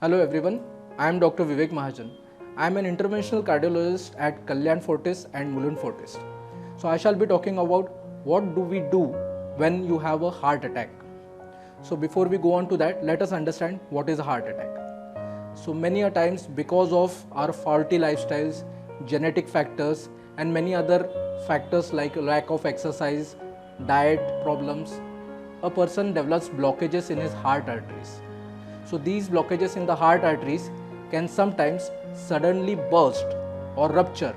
Hello everyone, I am Dr. Vivek Mahajan. I am an interventional cardiologist at Kalyan Fortis and Mulund Fortis. So I shall be talking about what do we do when you have a heart attack. So before we go on to that, let us understand what is a heart attack. So many a times because of our faulty lifestyles, genetic factors and many other factors like lack of exercise, diet problems, a person develops blockages in his heart arteries. So these blockages in the heart arteries can sometimes suddenly burst or rupture,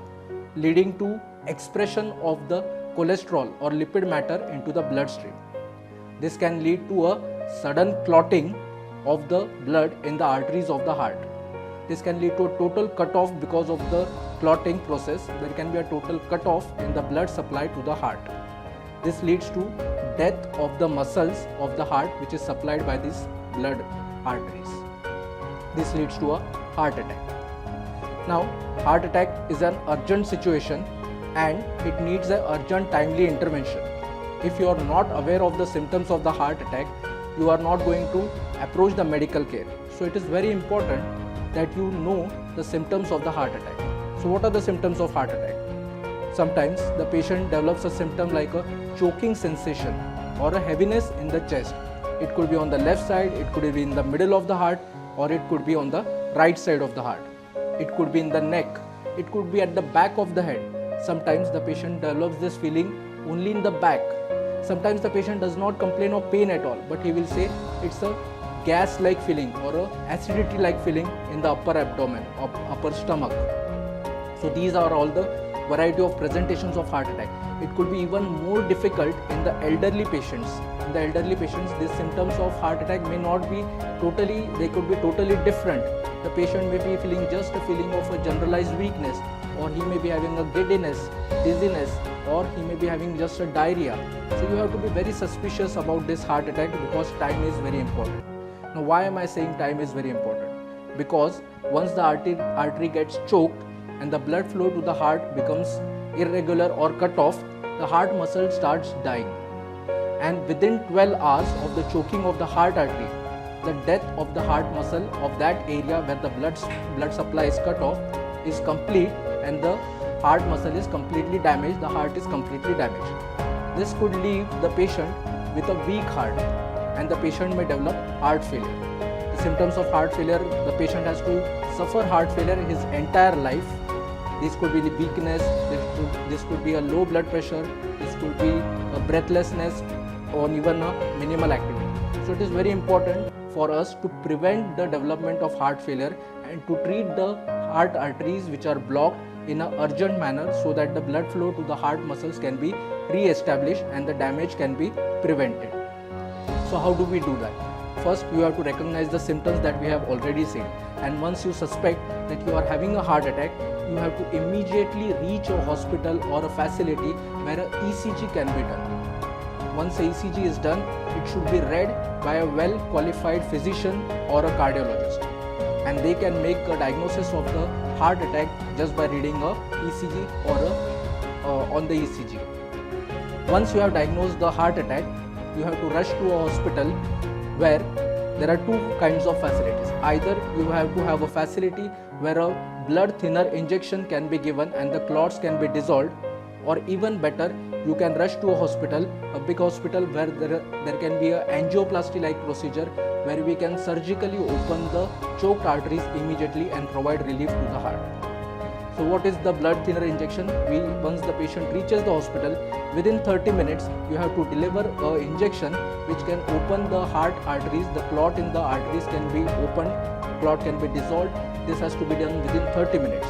leading to expression of the cholesterol or lipid matter into the bloodstream. This can lead to a sudden clotting of the blood in the arteries of the heart. This can lead to a total cut-off because of the clotting process. There can be a total cut-off in the blood supply to the heart. This leads to death of the muscles of the heart which is supplied by these blood arteries. This leads to a heart attack. Now, heart attack is an urgent situation and it needs an urgent timely intervention. If you are not aware of the symptoms of the heart attack, you are not going to approach the medical care. So it is very important that you know the symptoms of the heart attack. So what are the symptoms of heart attack? Sometimes the patient develops a symptom like a choking sensation or a heaviness in the chest. It could be on the left side, it could be in the middle of the heart, or it could be on the right side of the heart. It could be in the neck, it could be at the back of the head. Sometimes the patient develops this feeling only in the back. Sometimes the patient does not complain of pain at all, but he will say it's a gas-like feeling or a acidity-like feeling in the upper abdomen or upper stomach. So these are all the variety of presentations of heart attack. It could be even more difficult in the elderly patients. In the elderly patients, these symptoms of heart attack may not be totally, they could be totally different. The patient may be feeling just a feeling of a generalized weakness, or he may be having a giddiness, dizziness, or he may be having just a diarrhea. So you have to be very suspicious about this heart attack because time is very important. Now why am I saying time is very important? Because once the artery gets choked and the blood flow to the heart becomes irregular or cut off, the heart muscle starts dying. And within 12 hours of the choking of the heart artery, the death of the heart muscle of that area where the blood supply is cut off is complete and the heart muscle is completely damaged, the heart is completely damaged. This could leave the patient with a weak heart and the patient may develop heart failure. The symptoms of heart failure, the patient has to suffer heart failure his entire life. This could be weakness, this could be a low blood pressure, this could be a breathlessness or even a minimal activity. So it is very important for us to prevent the development of heart failure and to treat the heart arteries which are blocked in an urgent manner so that the blood flow to the heart muscles can be re-established and the damage can be prevented. So how do we do that? First, you have to recognize the symptoms that we have already seen, and once you suspect that you are having a heart attack, you have to immediately reach a hospital or a facility where an ECG can be done. Once a ECG is done, it should be read by a well-qualified physician or a cardiologist, and they can make a diagnosis of the heart attack just by reading a ECG or on the ECG. Once you have diagnosed the heart attack, you have to rush to a hospital where there are two kinds of facilities. Either you have to have a facility where a blood thinner injection can be given and the clots can be dissolved, or even better, you can rush to a hospital, a big hospital where there can be a angioplasty like procedure where we can surgically open the choked arteries immediately and provide relief to the heart. So what is the blood thinner injection? Once the patient reaches the hospital, within 30 minutes, you have to deliver an injection which can open the heart arteries. The clot in the arteries can be opened, clot can be dissolved. This has to be done within 30 minutes.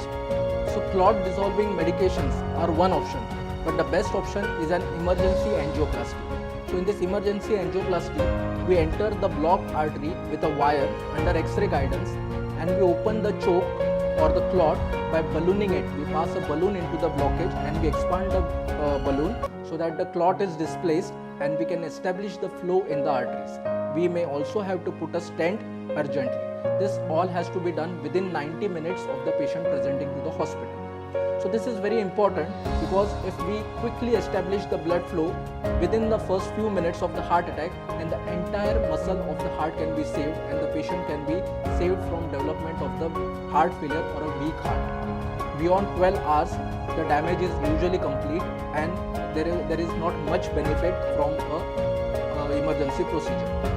So clot dissolving medications are one option, but the best option is an emergency angioplasty. So in this emergency angioplasty, we enter the blocked artery with a wire under X-ray guidance and we open the choke or the clot by ballooning it. We pass a balloon into the blockage and we expand the balloon so that the clot is displaced and we can establish the flow in the arteries. We may also have to put a stent urgently. This all has to be done within 90 minutes of the patient presenting to the hospital. So this is very important because if we quickly establish the blood flow within the first few minutes of the heart attack, then the entire muscle of the heart can be saved and the patient can be saved from development of the heart failure or a weak heart. Beyond 12 hours, the damage is usually complete and there is not much benefit from a emergency procedure.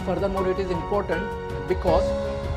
Furthermore, it is important because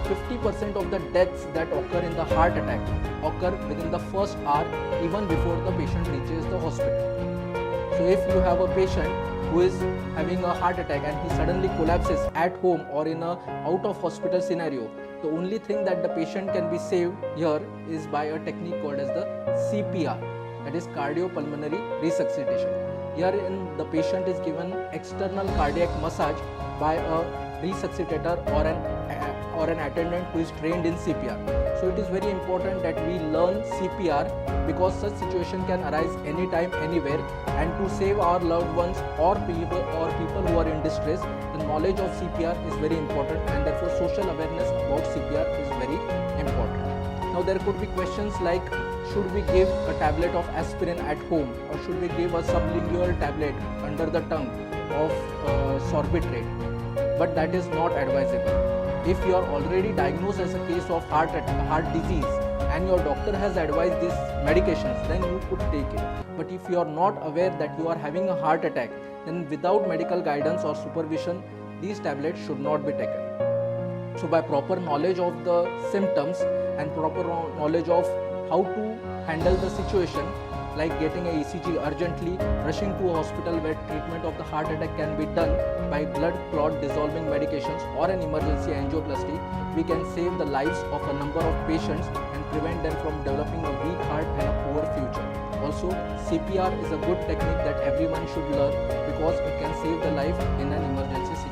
50% of the deaths that occur in the heart attack occur within the first hour, even before the patient reaches the hospital. So if you have a patient who is having a heart attack and he suddenly collapses at home or in a out of hospital scenario, the only thing that the patient can be saved here is by a technique called as the CPR, that is cardiopulmonary resuscitation. Herein the patient is given external cardiac massage by a resuscitator or an attendant who is trained in CPR. So it is very important that we learn CPR because such situation can arise anytime, anywhere, and to save our loved ones or people who are in distress, the knowledge of CPR is very important, and therefore social awareness about CPR is very important. Now there could be questions like, should we give a tablet of aspirin at home or should we give a sublingual tablet under the tongue of sorbitrate? But that is not advisable. If you are already diagnosed as a case of heart disease and your doctor has advised these medications, then you could take it. But if you are not aware that you are having a heart attack, then without medical guidance or supervision, these tablets should not be taken. So by proper knowledge of the symptoms and proper knowledge of how to handle the situation, like getting a ECG urgently, rushing to a hospital where treatment of the heart attack can be done by blood clot dissolving medications or an emergency angioplasty, we can save the lives of a number of patients and prevent them from developing a weak heart and a poor future. Also, CPR is a good technique that everyone should learn because it can save the life in an emergency situation.